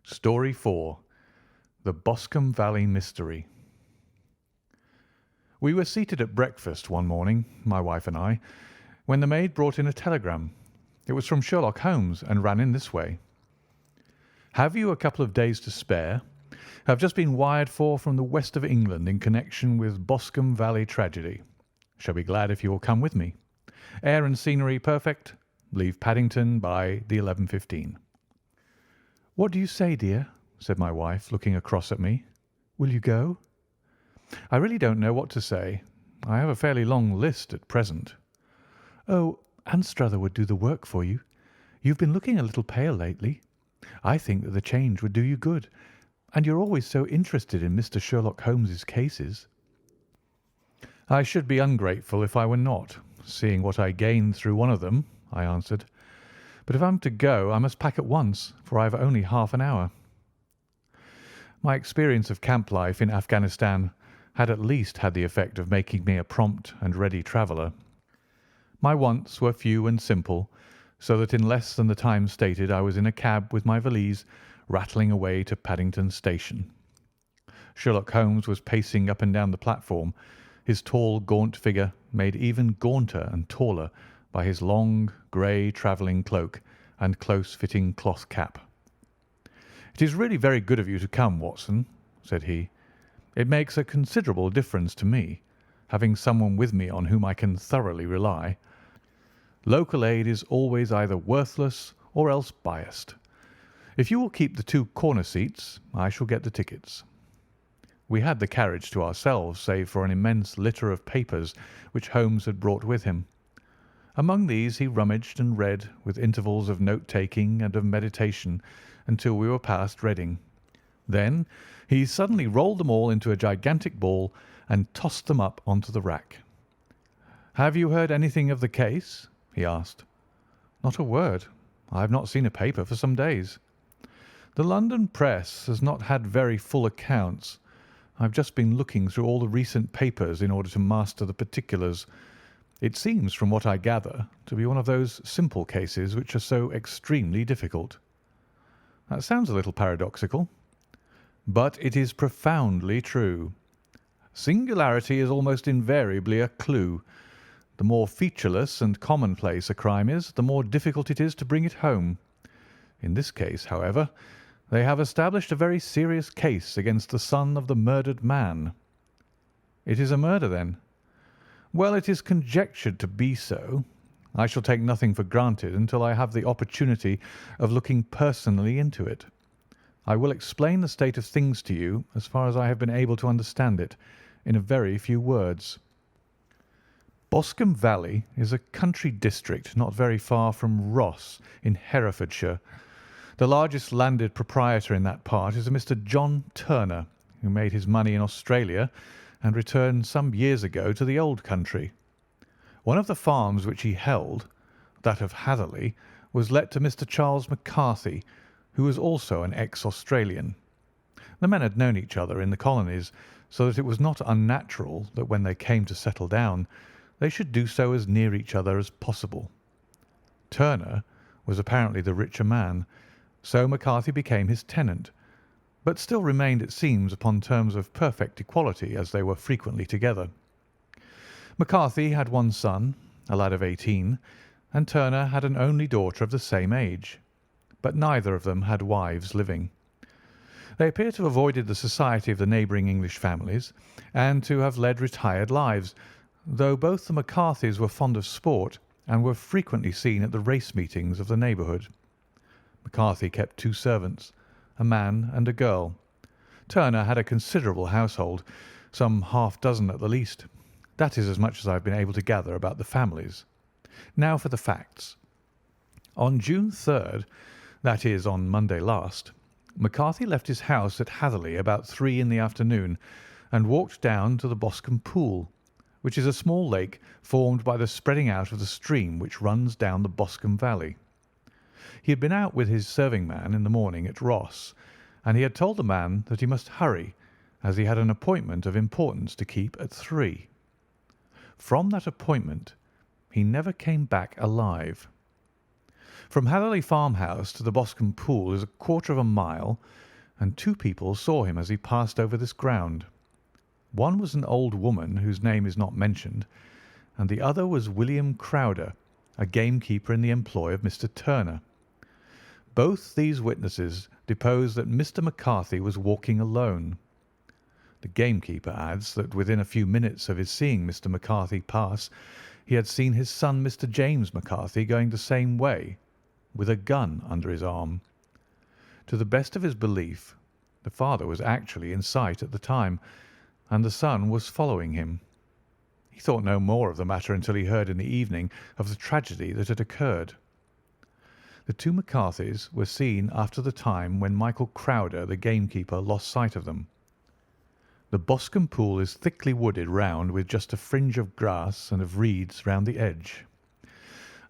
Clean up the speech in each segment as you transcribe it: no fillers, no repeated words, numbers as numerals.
Story 4. The Boscombe Valley Mystery. We were seated at breakfast one morning, my wife and I, when the maid brought in a telegram. It was from Sherlock Holmes and ran in this way. "Have you a couple of days to spare? Have just been wired for from the west of England in connection with Boscombe Valley tragedy. Shall be glad if you will come with me. Air and scenery perfect. Leave Paddington by the 11:15. "What do you say, dear?" said my wife, looking across at me. "Will you go?" "I really don't know what to say. I have a fairly long list at present." "Oh, Anstruther would do the work for you. You've been looking a little pale lately. I think that the change would do you good, and you're always so interested in Mr. Sherlock Holmes's cases." "I should be ungrateful if I were not, seeing what I gained through one of them," I answered. "But if I'm to go, I must pack at once, for I have only half an hour." My experience of camp life in Afghanistan had at least had the effect of making me a prompt and ready traveller. My wants were few and simple, so that in less than the time stated I was in a cab with my valise, rattling away to Paddington Station. Sherlock Holmes was pacing up and down the platform, his tall, gaunt figure made even gaunter and taller by his long, grey travelling cloak and close-fitting cloth cap. "It is really very good of you to come, Watson," said he. "It makes a considerable difference to me, having someone with me on whom I can thoroughly rely. Local aid is always either worthless or else biased. If you will keep the two corner seats, I shall get the tickets." We had the carriage to ourselves, save for an immense litter of papers which Holmes had brought with him. Among these he rummaged and read, with intervals of note-taking and of meditation, until we were past Reading. Then he suddenly rolled them all into a gigantic ball and tossed them up onto the rack. "Have you heard anything of the case?" he asked. "Not a word. I have not seen a paper for some days." "The London press has not had very full accounts. I've just been looking through all the recent papers in order to master the particulars. It seems, from what I gather, to be one of those simple cases which are so extremely difficult." "That sounds a little paradoxical." "But it is profoundly true. Singularity is almost invariably a clue. The more featureless and commonplace a crime is, the more difficult it is to bring it home. In this case, however, they have established a very serious case against the son of the murdered man." "It is a murder, then?" "Well, it is conjectured to be so. I shall take nothing for granted until I have the opportunity of looking personally into it. I will explain the state of things to you, as far as I have been able to understand it, in a very few words. Boscombe Valley is a country district not very far from Ross, in Herefordshire. The largest landed proprietor in that part is a Mr. John Turner, who made his money in Australia and returned some years ago to the old country. One of the farms which he held, that of Hatherley, was let to Mr. Charles McCarthy, who was also an ex-Australian. The men had known each other in the colonies, so that it was not unnatural that when they came to settle down, they should do so as near each other as possible. Turner was apparently the richer man, so McCarthy became his tenant, but still remained, it seems, upon terms of perfect equality, as they were frequently together. McCarthy had one son, a lad of 18, and Turner had an only daughter of the same age, but neither of them had wives living. They appear to have avoided the society of the neighbouring English families, and to have led retired lives, though both the McCarthys were fond of sport and were frequently seen at the race meetings of the neighbourhood. McCarthy kept two servants, a man and a girl. Turner had a considerable household, some half-dozen at the least. That is as much as I have been able to gather about the families. Now for the facts. On June 3rd, that is, on Monday last, McCarthy left his house at Hatherley about 3 in the afternoon and walked down to the Boscombe Pool, which is a small lake formed by the spreading out of the stream which runs down the Boscombe Valley. He had been out with his serving man in the morning at Ross, and he had told the man that he must hurry, as he had an appointment of importance to keep at 3. From that appointment he never came back alive. From Hatherley Farmhouse to the Boscombe Pool is a quarter of a mile, and two people saw him as he passed over this ground. One was an old woman whose name is not mentioned, and the other was William Crowder, a gamekeeper in the employ of Mr. Turner. Both these witnesses depose that Mr. McCarthy was walking alone. The gamekeeper adds that within a few minutes of his seeing Mr. McCarthy pass, he had seen his son, Mr. James McCarthy, going the same way, with a gun under his arm. To the best of his belief, the father was actually in sight at the time, and the son was following him. He thought no more of the matter until he heard in the evening of the tragedy that had occurred. The two McCarthys were seen after the time when Michael Crowder, the gamekeeper, lost sight of them. The Boscombe Pool is thickly wooded round with just a fringe of grass and of reeds round the edge.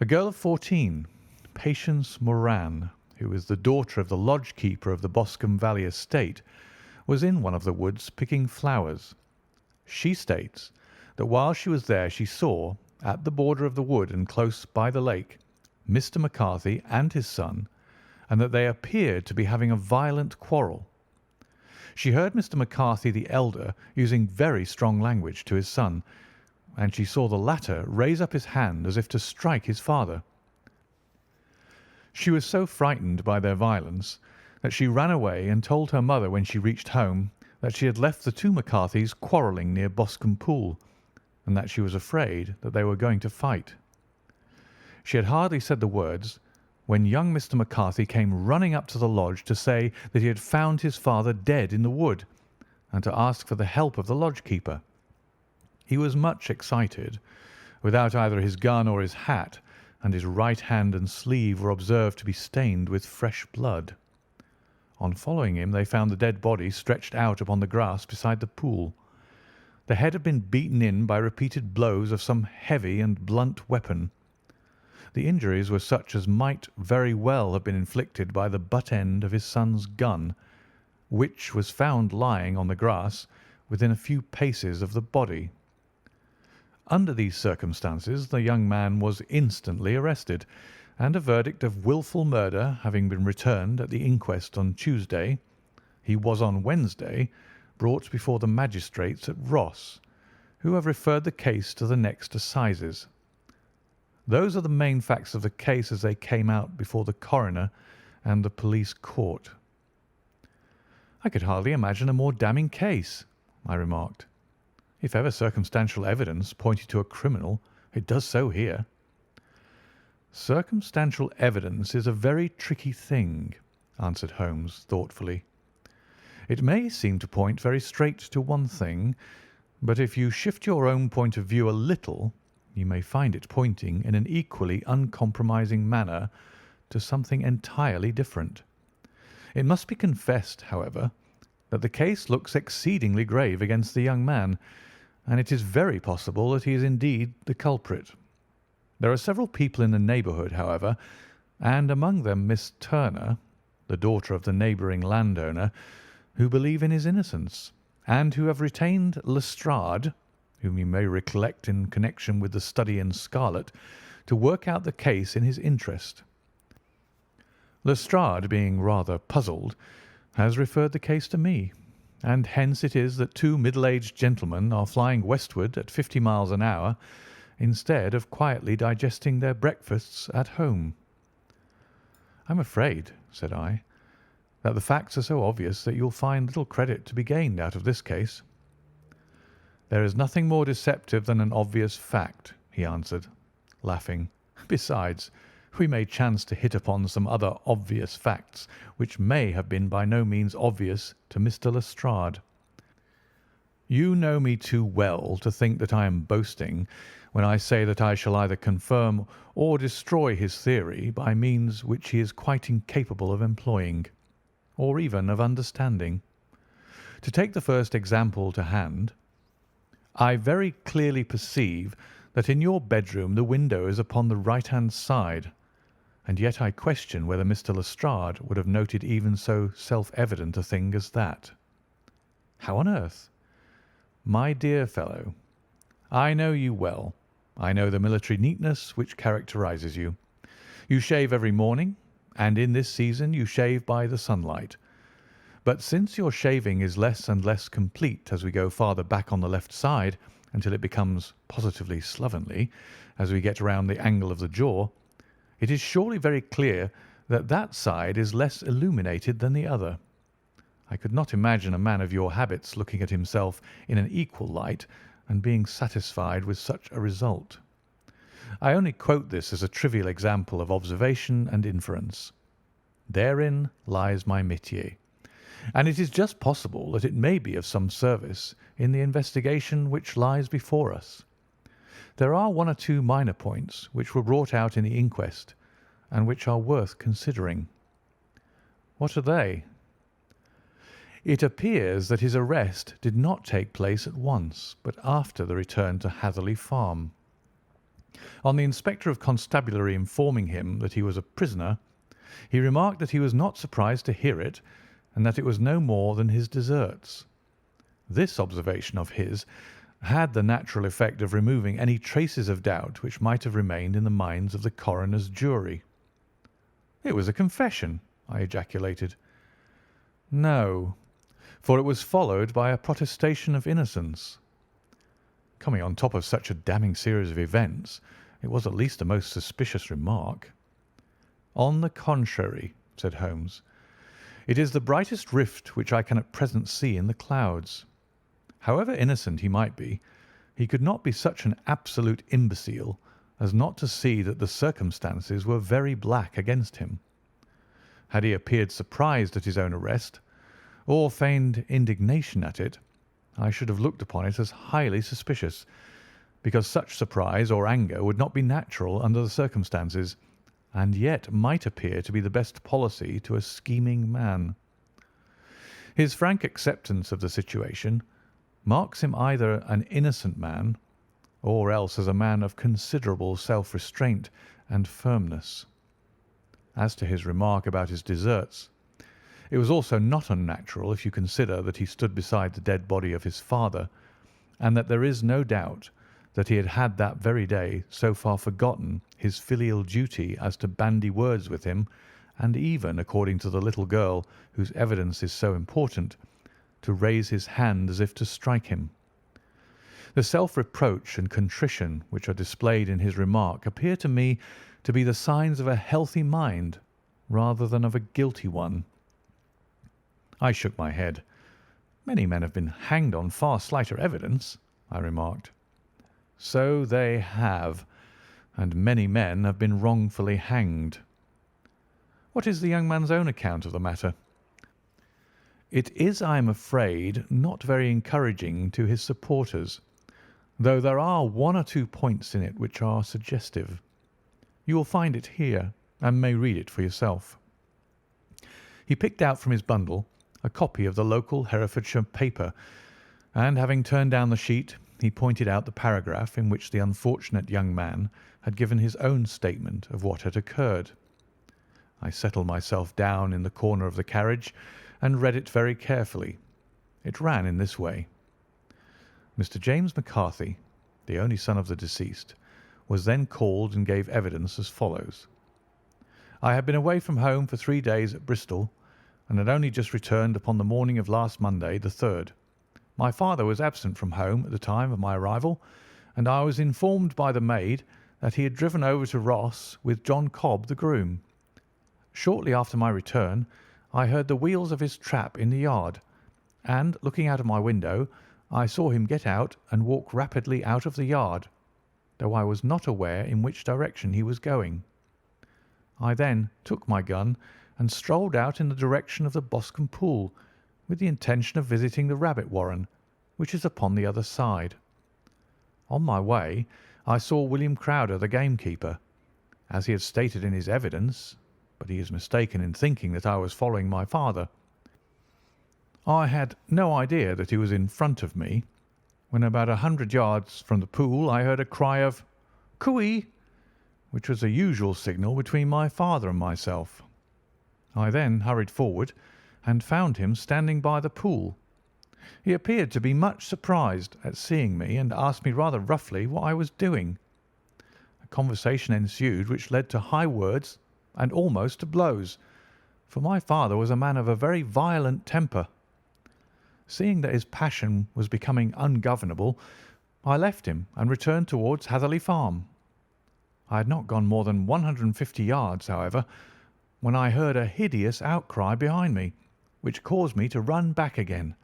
A girl of 14, Patience Moran, who is the daughter of the lodge keeper of the Boscombe Valley estate, was in one of the woods picking flowers. She states that while she was there she saw, at the border of the wood and close by the lake, Mr. McCarthy and his son, and that they appeared to be having a violent quarrel. She heard Mr. McCarthy the elder using very strong language to his son, and she saw the latter raise up his hand as if to strike his father. She was so frightened by their violence that she ran away and told her mother when she reached home that she had left the two McCarthys quarrelling near Boscombe Pool, and that she was afraid that they were going to fight. She had hardly said the words when young Mr. McCarthy came running up to the lodge to say that he had found his father dead in the wood, and to ask for the help of the lodge keeper. He was much excited, without either his gun or his hat, and his right hand and sleeve were observed to be stained with fresh blood. On following him, they found the dead body stretched out upon the grass beside the pool. The head had been beaten in by repeated blows of some heavy and blunt weapon. The injuries were such as might very well have been inflicted by the butt end of his son's gun, which was found lying on the grass within a few paces of the body. Under these circumstances the young man was instantly arrested, and a verdict of wilful murder having been returned at the inquest on Tuesday, he was on Wednesday brought before the magistrates at Ross, who have referred the case to the next assizes. Those are the main facts of the case as they came out before the coroner and the police court. "I could hardly imagine a more damning case," I remarked. "If ever circumstantial evidence pointed to a criminal, it does so here." "Circumstantial evidence is a very tricky thing," answered Holmes thoughtfully. "It may seem to point very straight to one thing, but if you shift your own point of view a little, you may find it pointing in an equally uncompromising manner to something entirely different. It must be confessed, however, that the case looks exceedingly grave against the young man, and it is very possible that he is indeed the culprit. There are several people in the neighbourhood, however, and among them Miss Turner, the daughter of the neighbouring landowner, who believe in his innocence, and who have retained Lestrade, whom you may recollect in connection with the study in scarlet, to work out the case in his interest. Lestrade, being rather puzzled, has referred the case to me, and hence it is that two middle-aged gentlemen are flying westward at 50 miles an hour instead of quietly digesting their breakfasts at home." "I'm afraid," said I, "that the facts are so obvious that you'll find little credit to be gained out of this case." "There is nothing more deceptive than an obvious fact," he answered, laughing. "Besides, we may chance to hit upon some other obvious facts which may have been by no means obvious to Mr. Lestrade. You know me too well to think that I am boasting when I say that I shall either confirm or destroy his theory by means which he is quite incapable of employing, or even of understanding. To take the first example to hand, I very clearly perceive that in your bedroom the window is upon the right-hand side, and yet I question whether Mr. Lestrade would have noted even so self-evident a thing as that. How on earth? My dear fellow, I know you well. I know the military neatness which characterises you. You shave every morning, and in this season you shave by the sunlight. But since your shaving is less and less complete as we go farther back on the left side, until it becomes positively slovenly as we get round the angle of the jaw, it is surely very clear that that side is less illuminated than the other. I could not imagine a man of your habits looking at himself in an equal light and being satisfied with such a result. I only quote this as a trivial example of observation and inference. Therein lies my métier, and it is just possible that it may be of some service in the investigation which lies before us. There are one or two minor points which were brought out in the inquest, and which are worth considering. What are they? It appears that his arrest did not take place at once, but after the return to Hatherley Farm. On the Inspector of Constabulary informing him that he was a prisoner, he remarked that he was not surprised to hear it, and that it was no more than his deserts. This observation of his had the natural effect of removing any traces of doubt which might have remained in the minds of the coroner's jury. "It was a confession," I ejaculated. "No, for it was followed by a protestation of innocence." Coming on top of such a damning series of events, it was at least a most suspicious remark. "On the contrary," said Holmes, "it is the brightest rift which I can at present see in the clouds. However innocent he might be, he could not be such an absolute imbecile as not to see that the circumstances were very black against him. Had he appeared surprised at his own arrest, or feigned indignation at it, I should have looked upon it as highly suspicious, because such surprise or anger would not be natural under the circumstances, and yet might appear to be the best policy to a scheming man. His frank acceptance of the situation marks him either an innocent man, or else as a man of considerable self-restraint and firmness. As to his remark about his deserts, it was also not unnatural if you consider that he stood beside the dead body of his father, and that there is no doubt that he had that very day so far forgotten his filial duty as to bandy words with him, and even, according to the little girl whose evidence is so important, to raise his hand as if to strike him. The self-reproach and contrition which are displayed in his remark appear to me to be the signs of a healthy mind rather than of a guilty one. I shook my head. "Many men have been hanged on far slighter evidence," I remarked. "So they have, and many men have been wrongfully hanged." "What is the young man's own account of the matter?" "It is, I am afraid, not very encouraging to his supporters, though there are one or two points in it which are suggestive. You will find it here, and may read it for yourself." He picked out from his bundle a copy of the local Herefordshire paper, and having turned down the sheet, he pointed out the paragraph in which the unfortunate young man had given his own statement of what had occurred. I settled myself down in the corner of the carriage and read it very carefully. It ran in this way: Mr. James McCarthy, the only son of the deceased, was then called and gave evidence as follows: "I had been away from home for 3 days at Bristol, and had only just returned upon the morning of last Monday, the 3rd. My father was absent from home at the time of my arrival, and I was informed by the maid that he had driven over to Ross with John Cobb, the groom. Shortly after my return, I heard the wheels of his trap in the yard, and, looking out of my window, I saw him get out and walk rapidly out of the yard, though I was not aware in which direction he was going. I then took my gun and strolled out in the direction of the Boscombe pool, with the intention of visiting the rabbit warren, which is upon the other side. On my way, I saw William Crowder, the gamekeeper, as he had stated in his evidence, but he is mistaken in thinking that I was following my father. I had no idea that he was in front of me. When about 100 yards from the pool, I heard a cry of 'Cooey,' which was a usual signal between my father and myself. I then hurried forward and found him standing by the pool. He appeared to be much surprised at seeing me, and asked me rather roughly what I was doing. conversation ensued which led to high words and almost to blows, for my father was a man of a very violent temper. Seeing that his passion was becoming ungovernable, I left him and returned towards Hatherley Farm. I had not gone more than 150 yards, however, when I heard a hideous outcry behind me, which caused me to run back again.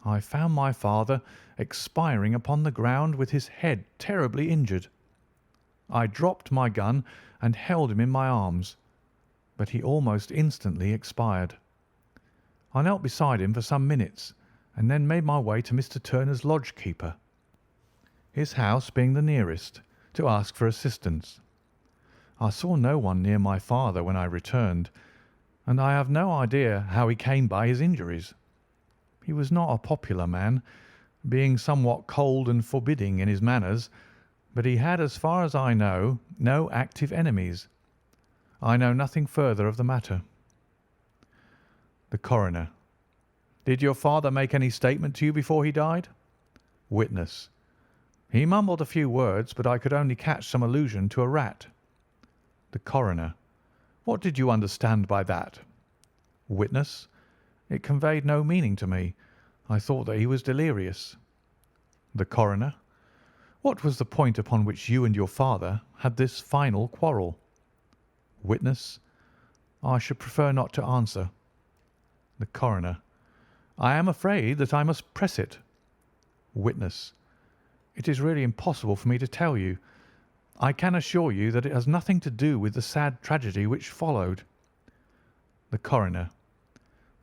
I found my father expiring upon the ground with his head terribly injured. I dropped my gun and held him in my arms, but he almost instantly expired. I knelt beside him for some minutes, and then made my way to Mr. Turner's lodge-keeper, his house being the nearest, to ask for assistance. I saw no one near my father when I returned, and I have no idea how he came by his injuries. He was not a popular man, being somewhat cold and forbidding in his manners, but he had, as far as I know, no active enemies. I know nothing further of the matter. The Coroner: Did your father make any statement to you before he died? Witness: He mumbled a few words, but I could only catch some allusion to a rat. The Coroner: What did you understand by that? Witness: It conveyed no meaning to me. I thought that he was delirious. The Coroner: What was the point upon which you and your father had this final quarrel? Witness: I should prefer not to answer. The Coroner: I am afraid that I must press it. Witness: It is really impossible for me to tell you. I can assure you that it has nothing to do with the sad tragedy which followed. The Coroner: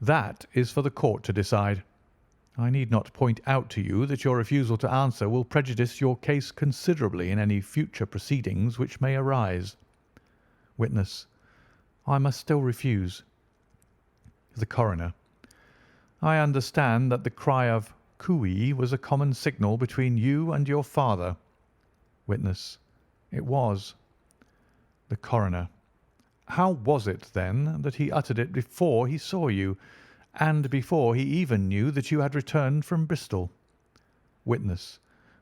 That is for the court to decide. I need not point out to you that your refusal to answer will prejudice your case considerably in any future proceedings which may arise. Witness: I must still refuse. The Coroner: I understand that the cry of "Cooee" was a common signal between you and your father. Witness: It was. The Coroner: How was it, then, that he uttered it before he saw you, and before he even knew that you had returned from Bristol? Witness,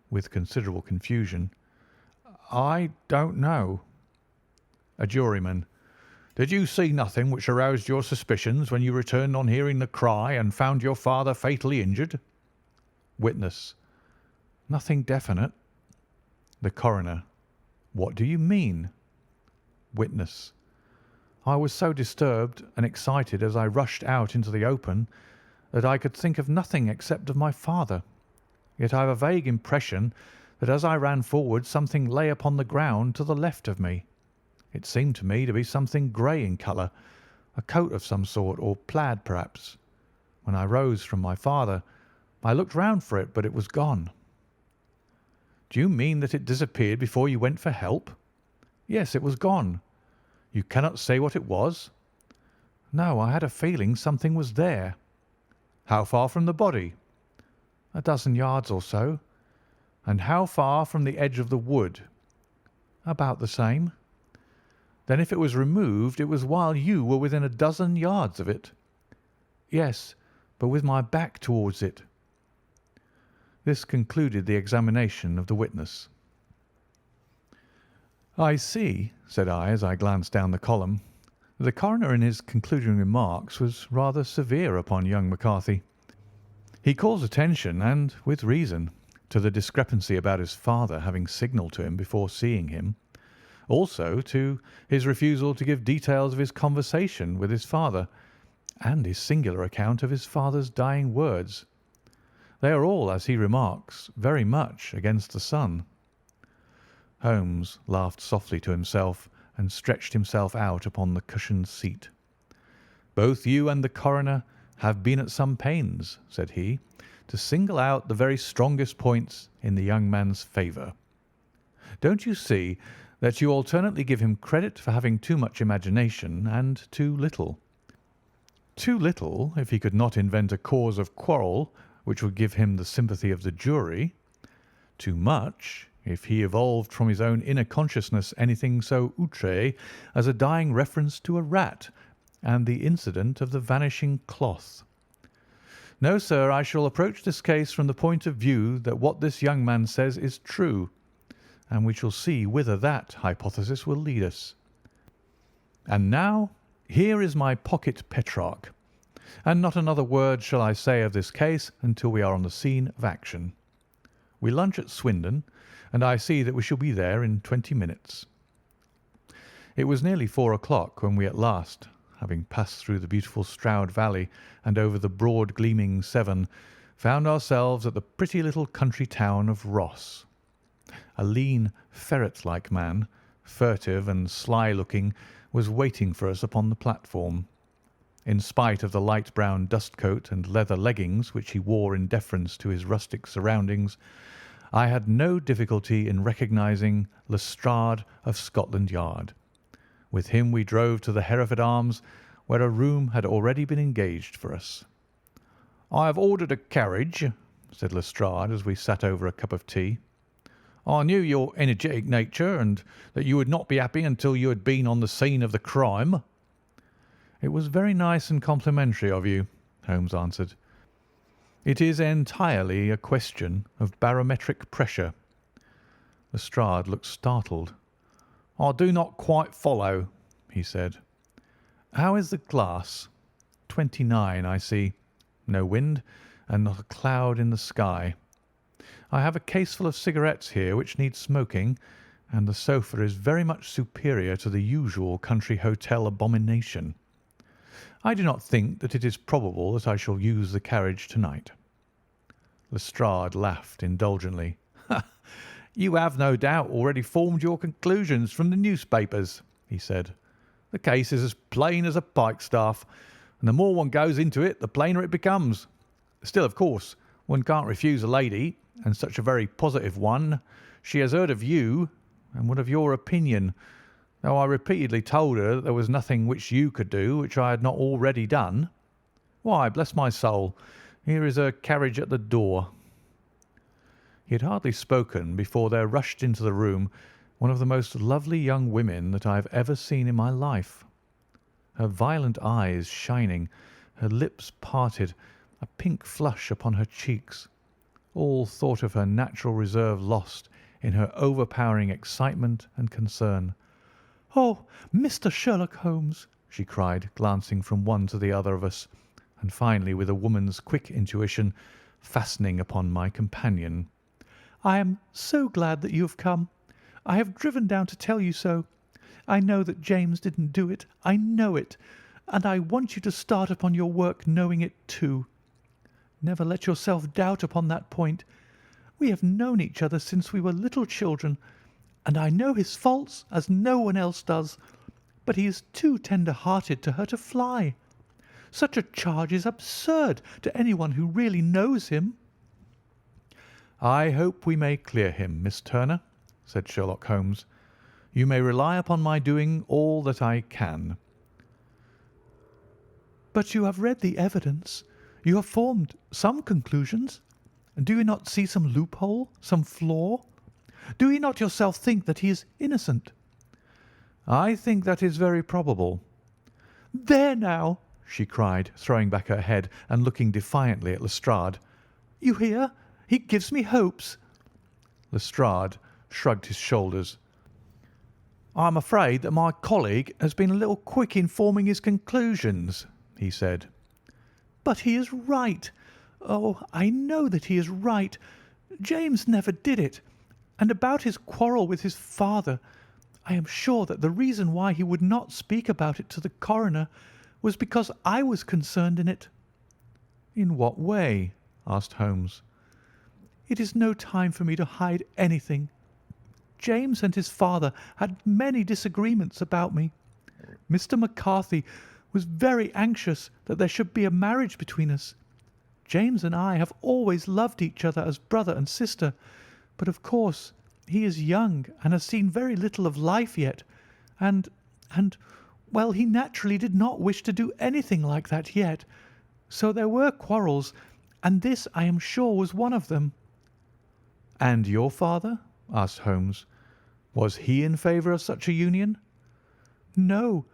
with considerable confusion: I don't know. A Juryman: Did you see nothing which aroused your suspicions when you returned on hearing the cry and found your father fatally injured? Witness: Nothing definite. The Coroner: What do you mean? Witness: I was so disturbed and excited as I rushed out into the open that I could think of nothing except of my father. Yet I have a vague impression that as I ran forward something lay upon the ground to the left of me. It seemed to me to be something grey in colour, a coat of some sort, or plaid perhaps. When I rose from my father, I looked round for it, but it was gone. Do you mean that it disappeared before you went for help? Yes, it was gone. You cannot say what it was? No, I had a feeling something was there. How far from the body? A dozen yards or so. And how far from the edge of the wood? About the same. Then if it was removed, it was while you were within a dozen yards of it? Yes, but with my back towards it. This concluded the examination of the witness. I see, said I, as I glanced down the column. The coroner in his concluding remarks was rather severe upon young McCarthy. He calls attention, and with reason, to the discrepancy about his father having signalled to him before seeing him, also to his refusal to give details of his conversation with his father, and his singular account of his father's dying words. They are all, as he remarks, very much against the son. Holmes laughed softly to himself and stretched himself out upon the cushioned seat. Both you and the coroner have been at some pains, said he, to single out the very strongest points in the young man's favour. Don't you see that you alternately give him credit for having too much imagination and too little? Too little if he could not invent a cause of quarrel which would give him the sympathy of the jury. Too much if he evolved from his own inner consciousness anything so outré as a dying reference to a rat and the incident of the vanishing cloth. No, sir, I shall approach this case from the point of view that what this young man says is true, and we shall see whither that hypothesis will lead us. And now, here is my pocket Petrarch, and not another word shall I say of this case until we are on the scene of action. We lunch at Swindon, and I see that we shall be there in 20 minutes. It was nearly 4 o'clock when we at last, having passed through the beautiful Stroud Valley and over the broad gleaming Severn, found ourselves at the pretty little country town of Ross. A lean, ferret-like man, furtive and sly-looking, was waiting for us upon the platform. In spite of the light brown dust coat and leather leggings which he wore in deference to his rustic surroundings, I had no difficulty in recognising Lestrade of Scotland Yard. With him we drove to the Hereford Arms, where a room had already been engaged for us. "I have ordered a carriage," said Lestrade as we sat over a cup of tea. "I knew your energetic nature, and that you would not be happy until you had been on the scene of the crime." "It was very nice and complimentary of you," Holmes answered. "It is entirely a question of barometric pressure." Lestrade looked startled. "I do not quite follow," he said. "How is the glass?" 29, I see. No wind, and not a cloud in the sky. I have a caseful of cigarettes here which need smoking, and the sofa is very much superior to the usual country hotel abomination. I do not think that it is probable that I shall use the carriage tonight." Lestrade laughed indulgently. "You have no doubt already formed your conclusions from the newspapers," he said. "The case is as plain as a pikestaff, and the more one goes into it, the plainer it becomes. Still, of course, one can't refuse a lady, and such a very positive one. She has heard of you, and would have your opinion, though I repeatedly told her that there was nothing which you could do which I had not already done. Why, bless my soul, here is her carriage at the door." He had hardly spoken before there rushed into the room one of the most lovely young women that I have ever seen in my life. Her violent eyes shining, her lips parted, a pink flush upon her cheeks, all thought of her natural reserve lost in her overpowering excitement and concern. "Oh, Mr. Sherlock Holmes!" she cried, glancing from one to the other of us, and finally, with a woman's quick intuition, fastening upon my companion. "I am so glad that you have come. I have driven down to tell you so. I know that James didn't do it. I know it. And I want you to start upon your work knowing it too. Never let yourself doubt upon that point. We have known each other since we were little children, and I know his faults as no one else does, but he is too tender-hearted to hurt a fly. Such a charge is absurd to anyone who really knows him." "I hope we may clear him, Miss Turner," said Sherlock Holmes. "You may rely upon my doing all that I can." "But you have read the evidence. You have formed some conclusions. Do you not see some loophole, some flaw? Do you not yourself think that he is innocent?" "I think that is very probable." "There now!" she cried, throwing back her head and looking defiantly at Lestrade. "You hear? He gives me hopes." Lestrade shrugged his shoulders. "I am afraid that my colleague has been a little quick in forming his conclusions," he said. "But he is right. Oh, I know that he is right. James never did it. And about his quarrel with his father, I am sure that the reason why he would not speak about it to the coroner was because I was concerned in it." "In what way?" asked Holmes. "It is no time for me to hide anything. James and his father had many disagreements about me. Mr. McCarthy was very anxious that there should be a marriage between us. James and I have always loved each other as brother and sister, but of course he is young and has seen very little of life yet, and, well, he naturally did not wish to do anything like that yet. So there were quarrels, and this, I am sure, was one of them." "And your father?" asked Holmes. "Was he in favour of such a union?" "No,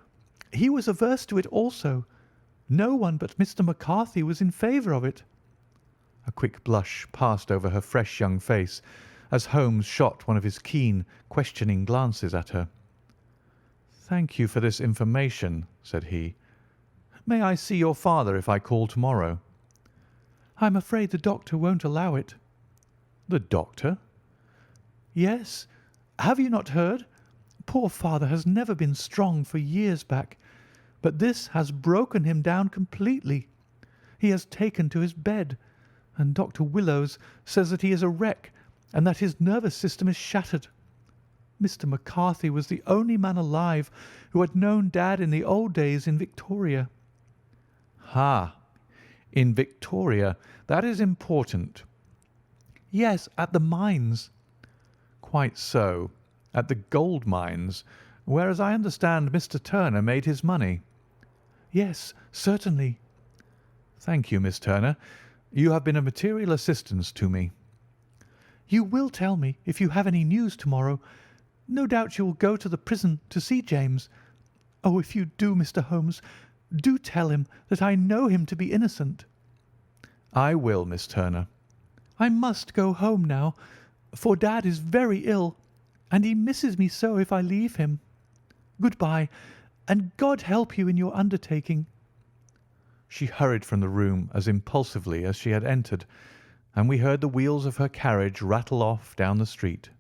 he was averse to it also. No one but Mr. McCarthy was in favour of it." A quick blush passed over her fresh young face, as Holmes shot one of his keen, questioning glances at her. "Thank you for this information," said he. "May I see your father if I call tomorrow?" "I'm afraid the doctor won't allow it." "The doctor?" "Yes. Have you not heard? Poor father has never been strong for years back, but this has broken him down completely. He has taken to his bed, and Dr. Willows says that he is a wreck and that his nervous system is shattered. Mr. McCarthy was the only man alive who had known Dad in the old days in Victoria." "Ha! In Victoria. That is important." "Yes, at the mines." "Quite so. At the gold mines, where, as I understand, Mr. Turner made his money." "Yes, certainly." "Thank you, Miss Turner. You have been of material assistance to me." "You will tell me if you have any news tomorrow. No doubt you will go to the prison to see James. Oh, if you do, Mr. Holmes, do tell him that I know him to be innocent." "I will, Miss Turner." "I must go home now, for Dad is very ill, and he misses me so if I leave him. Good-bye, and God help you in your undertaking." She hurried from the room as impulsively as she had entered, and we heard the wheels of her carriage rattle off down the street.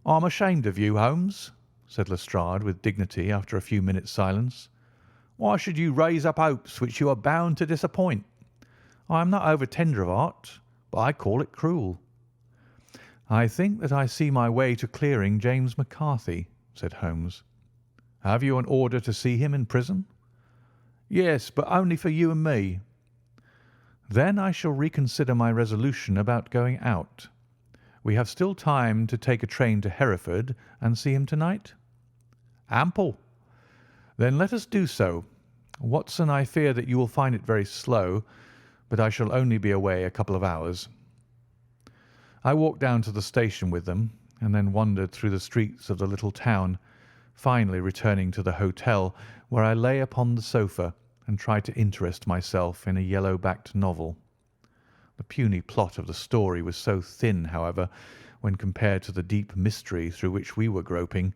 "I'm ashamed of you, Holmes," said Lestrade with dignity after a few minutes' silence. "Why should you raise up hopes which you are bound to disappoint? I am not over tender of heart, but I call it cruel." "I think that I see my way to clearing James McCarthy," said Holmes. "Have you an order to see him in prison?" "Yes, but only for you and me." "Then I shall reconsider my resolution about going out. We have still time to take a train to Hereford and see him tonight?" "Ample." "Then let us do so. Watson, I fear that you will find it very slow, but I shall only be away a couple of hours." I walked down to the station with them, and then wandered through the streets of the little town, finally returning to the hotel, where I lay upon the sofa and tried to interest myself in a yellow-backed novel. The puny plot of the story was so thin, however, when compared to the deep mystery through which we were groping,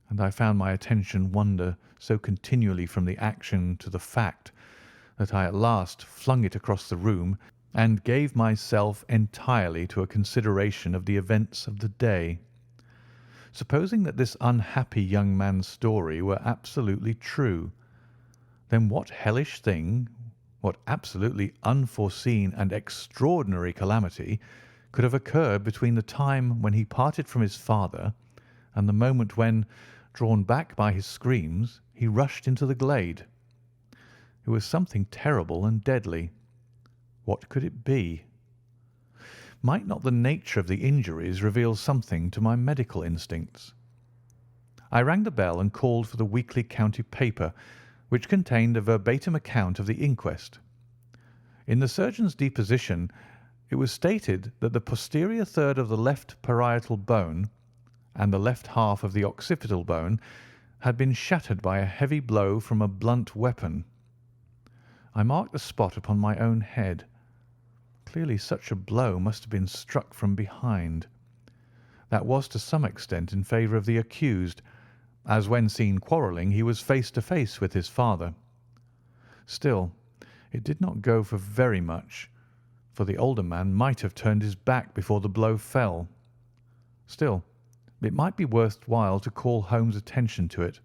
and I found my attention wander so continually from the action to the fact, that I at last flung it across the room and gave myself entirely to a consideration of the events of the day. Supposing that this unhappy young man's story were absolutely true, then what hellish thing, what absolutely unforeseen and extraordinary calamity could have occurred between the time when he parted from his father and the moment when, drawn back by his screams, he rushed into the glade? It was something terrible and deadly. What could it be? Might not the nature of the injuries reveal something to my medical instincts? I rang the bell and called for the weekly county paper, which contained a verbatim account of the inquest. In the surgeon's deposition, it was stated that the posterior third of the left parietal bone and the left half of the occipital bone had been shattered by a heavy blow from a blunt weapon. I marked the spot upon my own head. Clearly such a blow must have been struck from behind. That was to some extent in favour of the accused, as when seen quarrelling he was face to face with his father. Still, it did not go for very much, for the older man might have turned his back before the blow fell. Still, it might be worth while to call Holmes' attention to it.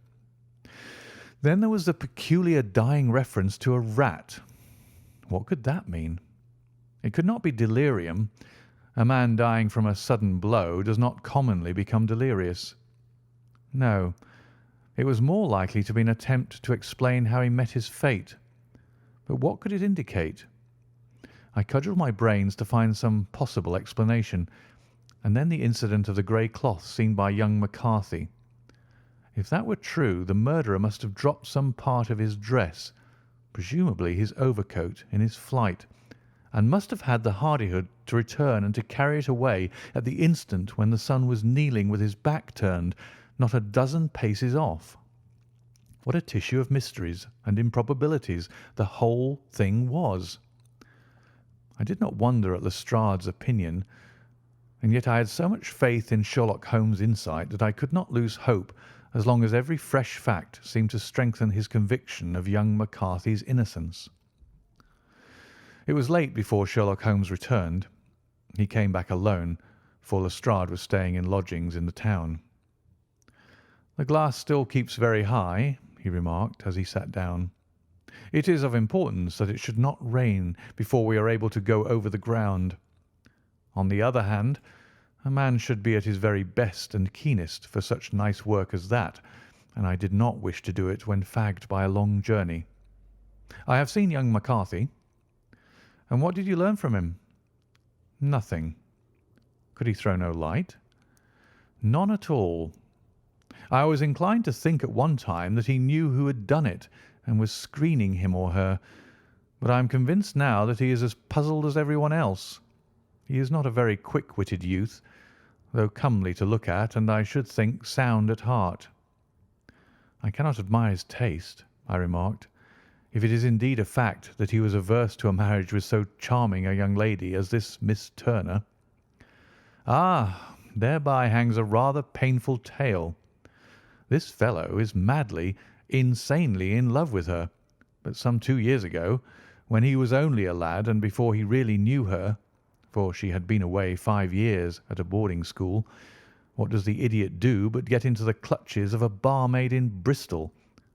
Then there was the peculiar dying reference to a rat. What could that mean? It could not be delirium. A man dying from a sudden blow does not commonly become delirious. No, it was more likely to be an attempt to explain how he met his fate. But what could it indicate? I cudgelled my brains to find some possible explanation, and then the incident of the grey cloth seen by young McCarthy. If that were true, the murderer must have dropped some part of his dress, presumably his overcoat, in his flight, and must have had the hardihood to return and to carry it away at the instant when the son was kneeling with his back turned, not a dozen paces off. What a tissue of mysteries and improbabilities the whole thing was! I did not wonder at Lestrade's opinion, and yet I had so much faith in Sherlock Holmes' insight that I could not lose hope as long as every fresh fact seemed to strengthen his conviction of young McCarthy's innocence. It was late before Sherlock Holmes returned. He came back alone, for Lestrade was staying in lodgings in the town. "The glass still keeps very high," he remarked as he sat down. "It is of importance that it should not rain before we are able to go over the ground. On the other hand, a man should be at his very best and keenest for such nice work as that, and I did not wish to do it when fagged by a long journey. I have seen young McCarthy." "And what did you learn from him?" "Nothing." "Could he throw no light?" "None at all. I was inclined to think at one time that he knew who had done it and was screening him or her, but I am convinced now that he is as puzzled as everyone else. He is not a very quick-witted youth, though comely to look at, and I should think sound at heart." "I cannot admire his taste," I remarked, "if it is indeed a fact that he was averse to a marriage with so charming a young lady as this Miss Turner." "Ah, thereby hangs a rather painful tale. This fellow is madly, insanely in love with her, but some 2 years ago, when he was only a lad and before he really knew her, for she had been away 5 years at a boarding school, what does the idiot do but get into the clutches of a barmaid in Bristol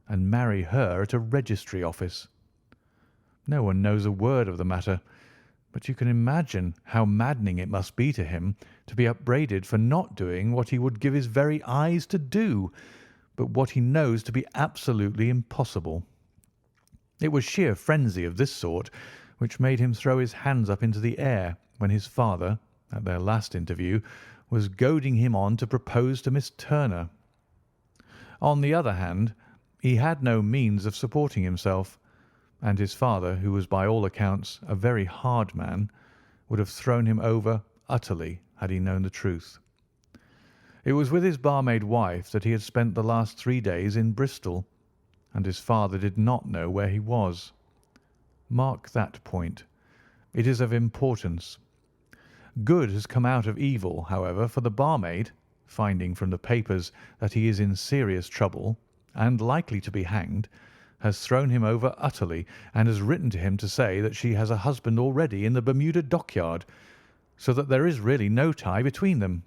and marry her at a registry office? No one knows a word of the matter, but you can imagine how maddening it must be to him to be upbraided for not doing what he would give his very eyes to do, but what he knows to be absolutely impossible. It was sheer frenzy of this sort which made him throw his hands up into the air when his father, at their last interview, was goading him on to propose to Miss Turner. On the other hand, he had no means of supporting himself, and his father, who was by all accounts a very hard man, would have thrown him over utterly had he known the truth. It was with his barmaid wife that he had spent the last 3 days in Bristol, and his father did not know where he was. Mark that point. It is of importance. Good has come out of evil, however, for the barmaid, finding from the papers that he is in serious trouble and likely to be hanged, has thrown him over utterly and has written to him to say that she has a husband already in the Bermuda dockyard, so that there is really no tie between them.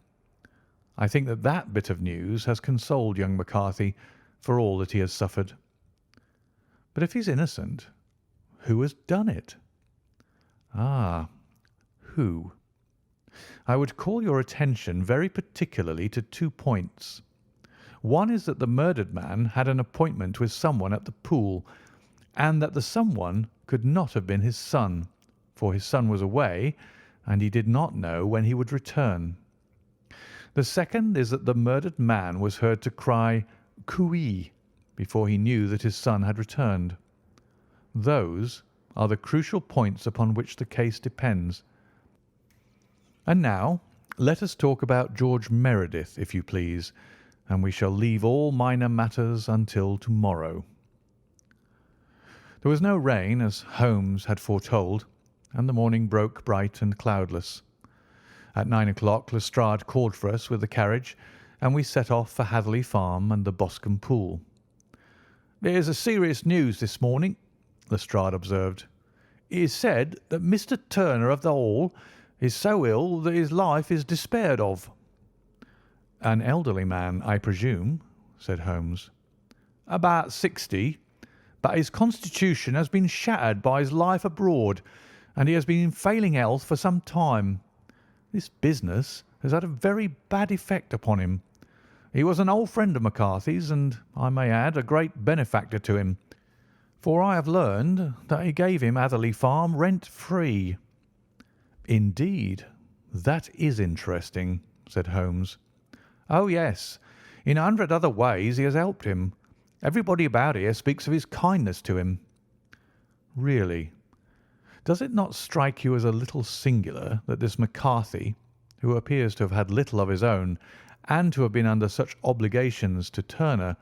I think that that bit of news has consoled young McCarthy for all that he has suffered. But if he's innocent, who has done it? Ah, who? I would call your attention very particularly to 2 points. One is that the murdered man had an appointment with someone at the pool, and that the someone could not have been his son, for his son was away, and he did not know when he would return. The second is that the murdered man was heard to cry "Cooee" before he knew that his son had returned. Those are the crucial points upon which the case depends. And now let us talk about George Meredith, if you please, and we shall leave all minor matters until tomorrow. There was no rain, as Holmes had foretold, and the morning broke bright and cloudless. At 9 o'clock Lestrade called for us with the carriage, and we set off for Hatherley Farm and the Boscombe Pool. "There's a serious news this morning," Lestrade observed. "It is said that Mr. Turner of the Hall is so ill that his life is despaired of." "An elderly man, I presume," said Holmes. "About 60, but his constitution has been shattered by his life abroad, and he has been in failing health for some time. This business has had a very bad effect upon him. He was an old friend of McCarthy's, and, I may add, a great benefactor to him, for I have learned that he gave him Hatherley Farm rent-free." "Indeed, that is interesting," said Holmes. "Oh, yes. In 100 other ways he has helped him. Everybody about here speaks of his kindness to him." "Really? Does it not strike you as a little singular that this McCarthy, who appears to have had little of his own and to have been under such obligations to Turner,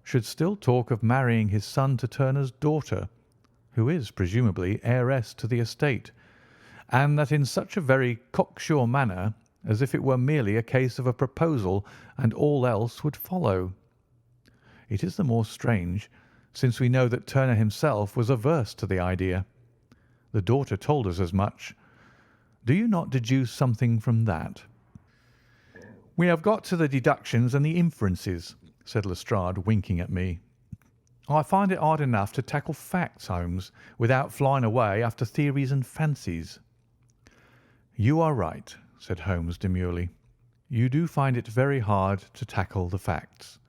should still talk of marrying his son to Turner's daughter, who is presumably heiress to the estate, and that in such a very cocksure manner as if it were merely a case of a proposal and all else would follow. It is the more strange, since we know that Turner himself was averse to the idea. The daughter told us as much. Do you not deduce something from that?" "We have got to the deductions and the inferences," said Lestrade, winking at me. "I find it hard enough to tackle facts, Holmes, without flying away after theories and fancies." "You are right," said Holmes demurely. "You do find it very hard to tackle the facts."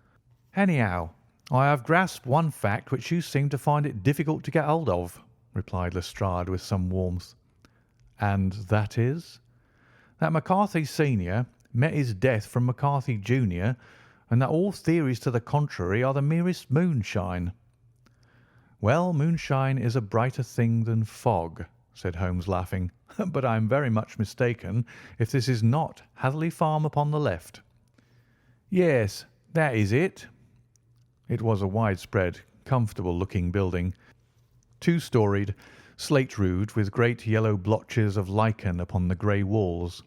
"Anyhow, I have grasped one fact which you seem to find it difficult to get hold of," replied Lestrade with some warmth. "And that is?" "That McCarthy senior met his death from McCarthy junior, and that all theories to the contrary are the merest moonshine." "Well, moonshine is a brighter thing than fog," said Holmes, laughing. "But I am very much mistaken if this is not Hatherley Farm upon the left." "Yes, that is it." It was a widespread, comfortable-looking building, two-storied, slate-roofed, with great yellow blotches of lichen upon the grey walls.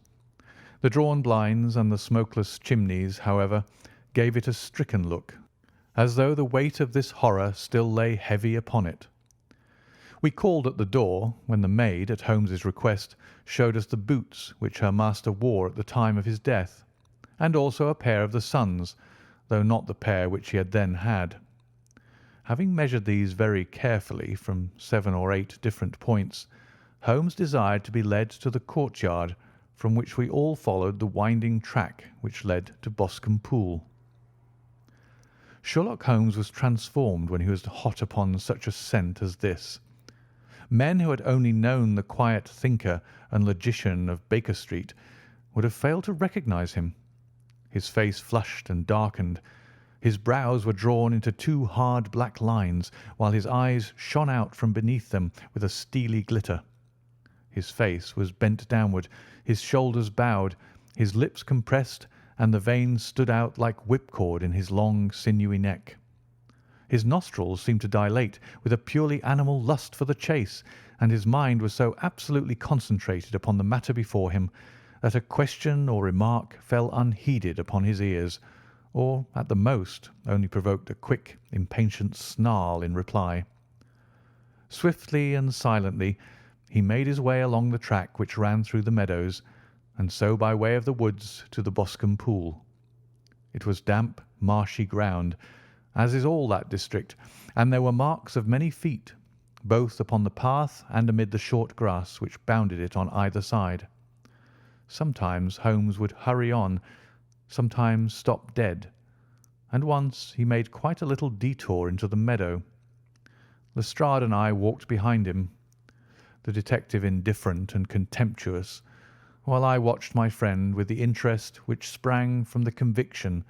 The drawn blinds and the smokeless chimneys, however, gave it a stricken look, as though the weight of this horror still lay heavy upon it. We called at the door, when the maid, at Holmes's request, showed us the boots which her master wore at the time of his death, and also a pair of the son's, though not the pair which he had then had. Having measured these very carefully from 7 or 8 different points, Holmes desired to be led to the courtyard, from which we all followed the winding track which led to Boscombe Pool. Sherlock Holmes was transformed when he was hot upon such a scent as this. Men who had only known the quiet thinker and logician of Baker Street would have failed to recognize him. His face flushed and darkened. His brows were drawn into 2 hard black lines, while his eyes shone out from beneath them with a steely glitter. His face was bent downward, his shoulders bowed, his lips compressed, and the veins stood out like whipcord in his long, sinewy neck. His nostrils seemed to dilate with a purely animal lust for the chase, and his mind was so absolutely concentrated upon the matter before him that a question or remark fell unheeded upon his ears, or, at the most, only provoked a quick, impatient snarl in reply. Swiftly and silently he made his way along the track which ran through the meadows, and so by way of the woods to the Boscombe Pool. It was damp, marshy ground, as is all that district, and there were marks of many feet, both upon the path and amid the short grass which bounded it on either side. Sometimes Holmes would hurry on, sometimes stop dead, and once he made quite a little detour into the meadow. Lestrade and I walked behind him, the detective indifferent and contemptuous, while I watched my friend with the interest which sprang from the conviction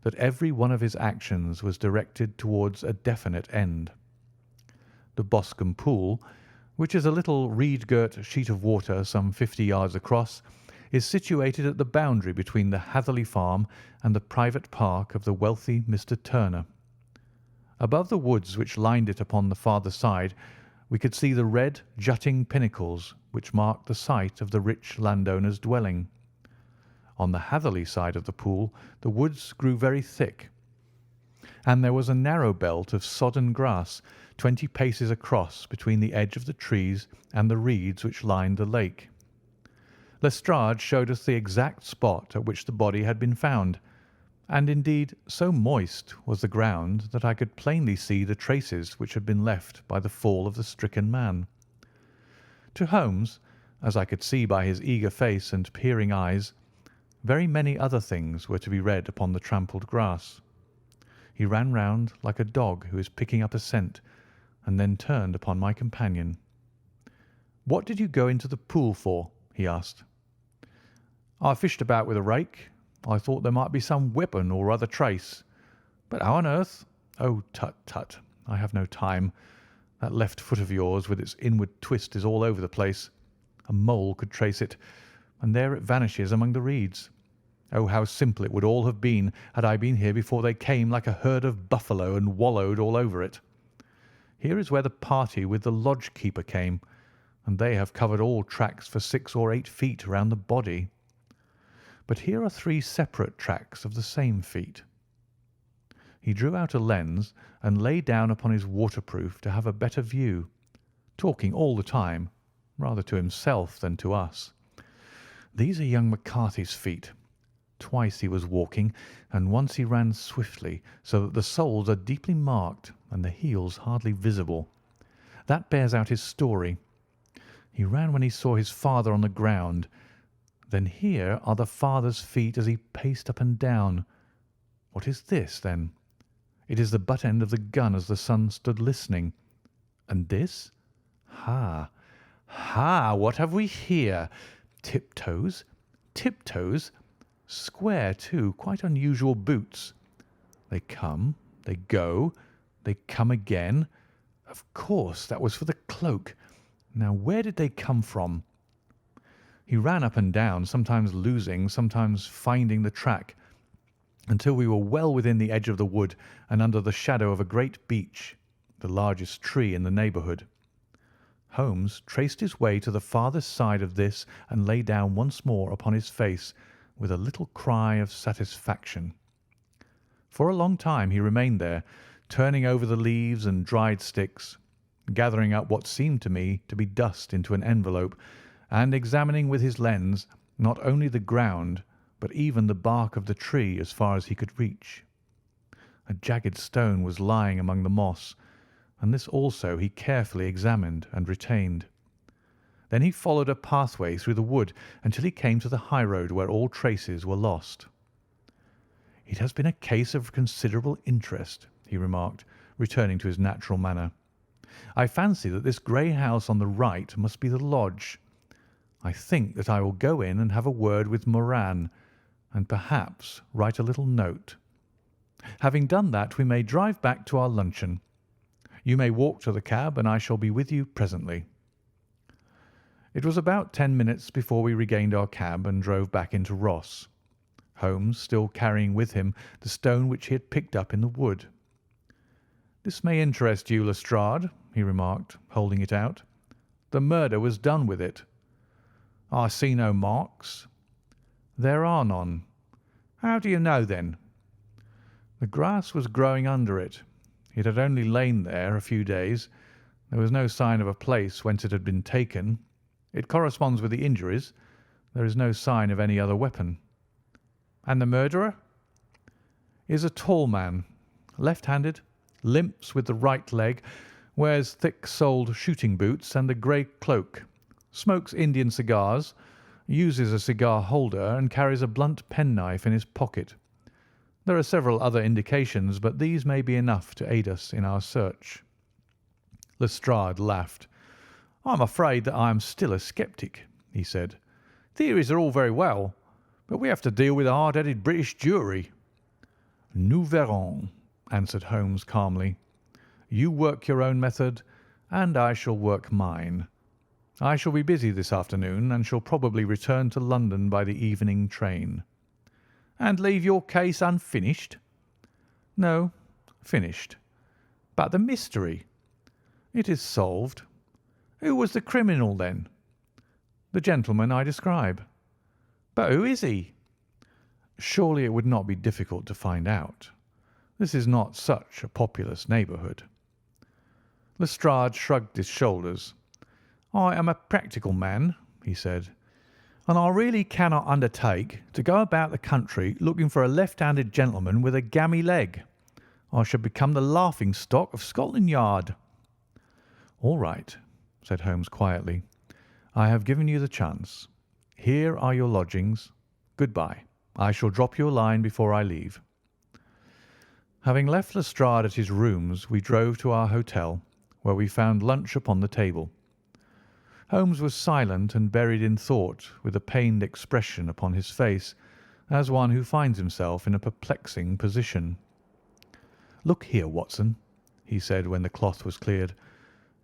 that every one of his actions was directed towards a definite end. The Boscombe Pool, which is a little reed-girt sheet of water some 50 yards across, is situated at the boundary between the Hatherley Farm and the private park of the wealthy Mr. Turner. Above the woods which lined it upon the farther side, we could see the red, jutting pinnacles which marked the site of the rich landowner's dwelling. On the Hatherley side of the pool the woods grew very thick, and there was a narrow belt of sodden grass 20 paces across between the edge of the trees and the reeds which lined the lake. Lestrade showed us the exact spot at which the body had been found, and indeed so moist was the ground that I could plainly see the traces which had been left by the fall of the stricken man. To Holmes, as I could see by his eager face and peering eyes, very many other things were to be read upon the trampled grass. He ran round like a dog who is picking up a scent, and then turned upon my companion. "What did you go into the pool for?" he asked. "I fished about with a rake. I thought there might be some weapon or other trace. But how on earth—" "Oh, tut, tut! I have no time. That left foot of yours with its inward twist is all over the place. A mole could trace it, and there it vanishes among the reeds. Oh, how simple it would all have been had I been here before they came like a herd of buffalo and wallowed all over it. Here is where the party with the lodge-keeper came, and they have covered all tracks for 6 or 8 feet round the body. but here are 3 separate tracks of the same feet." He drew out a lens and lay down upon his waterproof to have a better view, talking all the time, rather to himself than to us. "These are young McCarthy's feet. Twice he was walking, and once he ran swiftly, so that the soles are deeply marked and the heels hardly visible. That bears out his story. He ran when he saw his father on the ground. Then here are the father's feet as he paced up and down. What is this, then? It is the butt end of the gun as the son stood listening. And this? Ha! Ha! What have we here? Tiptoes? Tiptoes? Square, too, quite unusual boots. They come, they go, they come again. Of course, that was for the cloak. Now, where did they come from?" He ran up and down, sometimes losing, sometimes finding the track, until we were well within the edge of the wood and under the shadow of a great beech, the largest tree in the neighbourhood. Holmes traced his way to the farthest side of this and lay down once more upon his face with a little cry of satisfaction. For a long time he remained there, turning over the leaves and dried sticks, gathering up what seemed to me to be dust into an envelope, and examining with his lens not only the ground but even the bark of the tree as far as he could reach. A jagged stone was lying among the moss, and this also he carefully examined and retained. Then he followed a pathway through the wood until he came to the high road where all traces were lost. "It has been a case of considerable interest," he remarked, returning to his natural manner. "I fancy that this grey house on the right must be the lodge. I think that I will go in and have a word with Moran, and perhaps write a little note. Having done that, we may drive back to our luncheon. You may walk to the cab, and I shall be with you presently." It was about 10 minutes before we regained our cab and drove back into Ross, Holmes still carrying with him the stone which he had picked up in the wood. "This may interest you, Lestrade," he remarked, holding it out. "The murder was done with it." "I see no marks." "There are none." "How do you know, then?" "The grass was growing under it. It had only lain there a few days. There was no sign of a place whence it had been taken. It corresponds with the injuries. There is no sign of any other weapon." "And the murderer?" "Is a tall man, left-handed, limps with the right leg, wears thick-soled shooting boots and a grey cloak, smokes Indian cigars, uses a cigar holder, and carries a blunt penknife in his pocket. There are several other indications, but these may be enough to aid us in our search." Lestrade laughed. "I am afraid that I am still a sceptic," he said. "Theories are all very well, but we have to deal with a hard-headed British jury." "Nous verrons," answered Holmes calmly. "You work your own method, and I shall work mine. I shall be busy this afternoon, and shall probably return to London by the evening train." "And leave your case unfinished?" "No, finished." "But the mystery?" "It is solved." "Who was the criminal, then?" "The gentleman I describe." "But who is he?" "Surely it would not be difficult to find out. This is not such a populous neighbourhood." Lestrade shrugged his shoulders. "I am a practical man," he said, "and I really cannot undertake to go about the country looking for a left-handed gentleman with a gammy leg. I should become the laughing-stock of Scotland Yard." "All right," said Holmes quietly. "I have given you the chance. Here are your lodgings. Good-bye. I shall drop you a line before I leave." Having left Lestrade at his rooms, we drove to our hotel, where we found lunch upon the table. Holmes was silent and buried in thought, with a pained expression upon his face, as one who finds himself in a perplexing position. "Look here, Watson," he said when the cloth was cleared.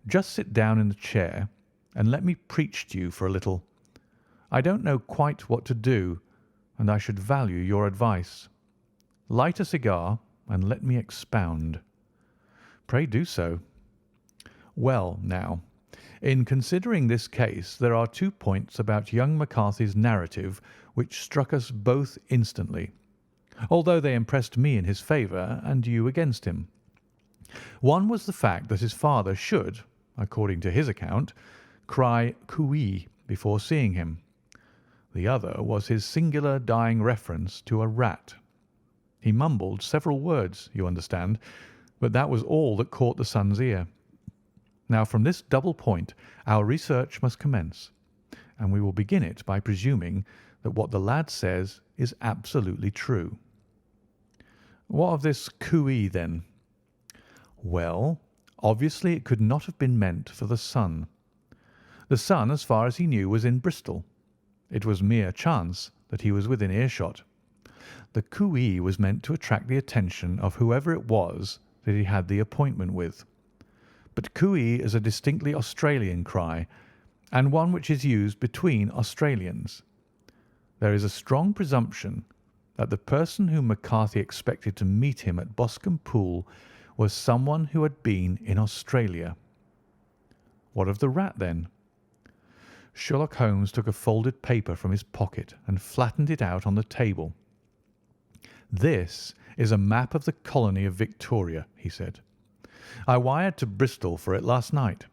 "Just sit down in the chair and let me preach to you for a little. I don't know quite what to do, and I should value your advice. Light a cigar and let me expound." "Pray do so." "Well, now, in considering this case, there are 2 points about young McCarthy's narrative which struck us both instantly, although they impressed me in his favour and you against him. One was the fact that his father should, according to his account, cry "cooee" before seeing him. The other was his singular dying reference to a rat. He mumbled several words, you understand, but that was all that caught the son's ear. Now, from this double point, our research must commence, and we will begin it by presuming that what the lad says is absolutely true. What of this cooee, then? Well, obviously it could not have been meant for the son. The son, as far as he knew, was in Bristol. It was mere chance that he was within earshot. The cooee was meant to attract the attention of whoever it was that he had the appointment with. But cooee is a distinctly Australian cry, and one which is used between Australians. There is a strong presumption that the person whom McCarthy expected to meet him at Boscombe Pool was someone who had been in Australia. What of the rat, then? Sherlock Holmes took a folded paper from his pocket and flattened it out on the table. "This is a map of the colony of Victoria," he said. "I wired to Bristol for it last night."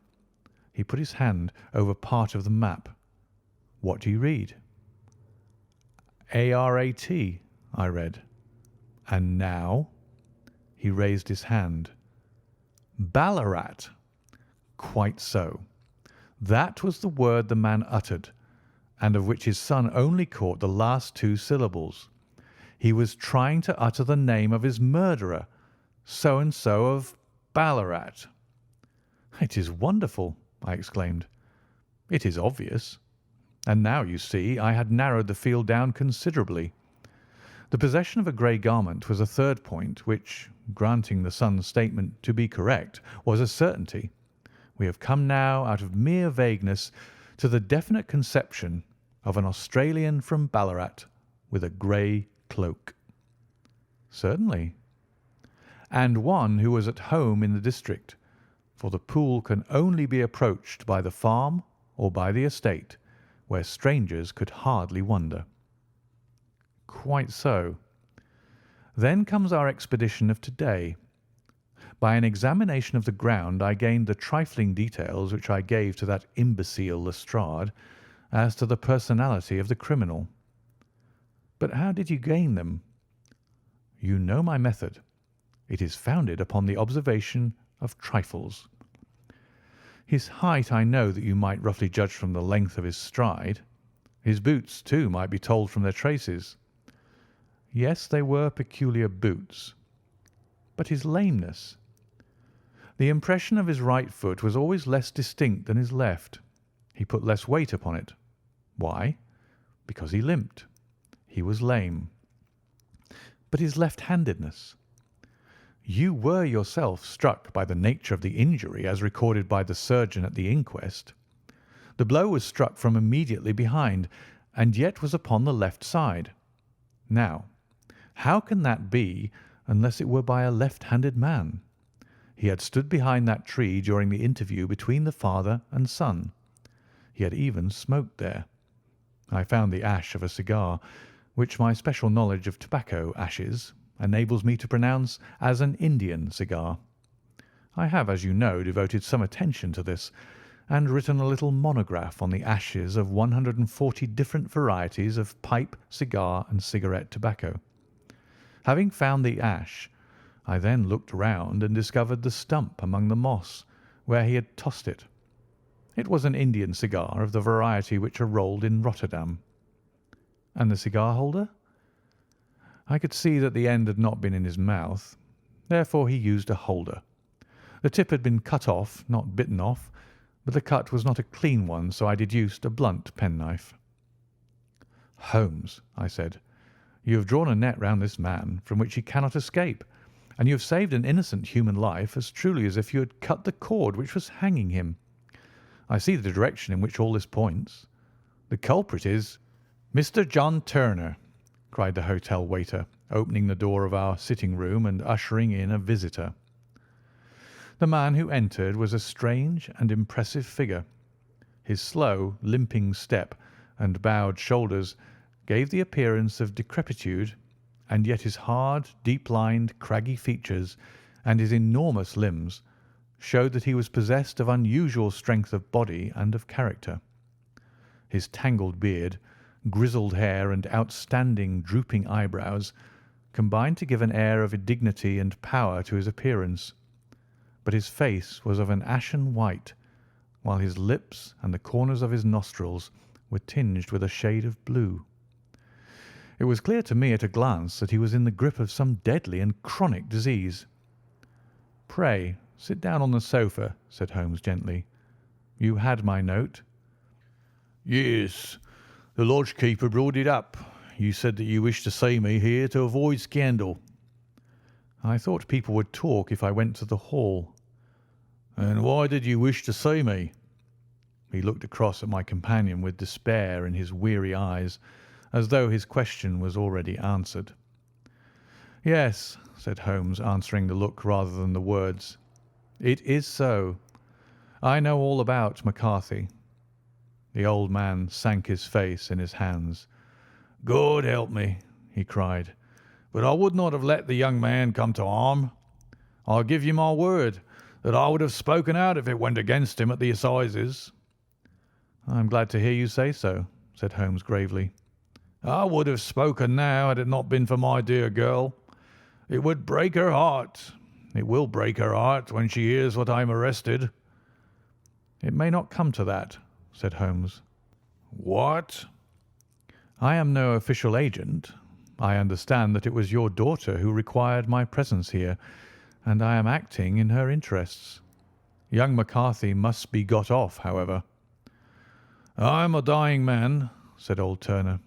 He put his hand over part of the map. "What do you read?" "ARAT," I read. "And now?" He raised his hand. "Ballarat." "Quite so. That was the word the man uttered, and of which his son only caught the last two syllables. He was trying to utter the name of his murderer, so-and-so of Ballarat." "It is wonderful," I exclaimed. "It is obvious. And now, you see, I had narrowed the field down considerably. The possession of a grey garment was a third point, which, granting the son's statement to be correct, was a certainty. We have come now, out of mere vagueness, to the definite conception of an Australian from Ballarat with a grey cloak." "Certainly." "And one who was at home in the district, for the pool can only be approached by the farm or by the estate, where strangers could hardly wander." "Quite so. Then comes our expedition of to-day. By an examination of the ground I gained the trifling details which I gave to that imbecile Lestrade as to the personality of the criminal." "But how did you gain them?" "You know my method. It is founded upon the observation of trifles. His height I know that you might roughly judge from the length of his stride. His boots, too, might be told from their traces." "Yes, they were peculiar boots." "But his lameness?" "The impression of his right foot was always less distinct than his left. He put less weight upon it. Why? Because he limped. He was lame." "But his left-handedness?" "You were yourself struck by the nature of the injury as recorded by the surgeon at the inquest. The blow was struck from immediately behind, and yet was upon the left side. Now, how can that be unless it were by a left-handed man? He had stood behind that tree during the interview between the father and son. He had even smoked there. I found the ash of a cigar, which my special knowledge of tobacco ashes enables me to pronounce as an Indian cigar. I have, as you know, devoted some attention to this, and written a little monograph on the ashes of 140 different varieties of pipe, cigar, and cigarette tobacco. Having found the ash, I then looked round and discovered the stump among the moss, where he had tossed it. It was an Indian cigar of the variety which are rolled in Rotterdam." "And the cigar holder?" "I could see that the end had not been in his mouth. Therefore he used a holder. The tip had been cut off, not bitten off, but the cut was not a clean one, so I deduced a blunt penknife." "Holmes," I said, "you have drawn a net round this man from which he cannot escape, and you have saved an innocent human life as truly as if you had cut the cord which was hanging him. I see the direction in which all this points. The culprit is—" "Mr. John Turner," cried the hotel waiter, opening the door of our sitting-room and ushering in a visitor. The man who entered was a strange and impressive figure. His slow, limping step and bowed shoulders gave the appearance of decrepitude, and yet his hard, deep-lined, craggy features and his enormous limbs showed that he was possessed of unusual strength of body and of character. His tangled beard, grizzled hair, and outstanding drooping eyebrows combined to give an air of dignity and power to his appearance, but his face was of an ashen white, while his lips and the corners of his nostrils were tinged with a shade of blue. It was clear to me at a glance that he was in the grip of some deadly and chronic disease. "Pray sit down on the sofa," said Holmes gently. "You had my note?" "Yes. The lodge-keeper brought it up. You said that you wished to see me here to avoid scandal." "I thought people would talk if I went to the hall." "And why did you wish to see me?" He looked across at my companion with despair in his weary eyes, as though his question was already answered. "Yes," said Holmes, answering the look rather than the words. "It is so. I know all about McCarthy." The old man sank his face in his hands. "God help me!" he cried. "But I would not have let the young man come to harm. I give you my word that I would have spoken out if it went against him at the assizes." "I am glad to hear you say so," said Holmes gravely. "I would have spoken now had it not been for my dear girl. It would break her heart. It will break her heart when she hears that I am arrested." "It may not come to that," said Holmes. "What?" "I am no official agent. I understand that it was your daughter who required my presence here, and I am acting in her interests. Young McCarthy must be got off, however." "I am a dying man," said old Turner.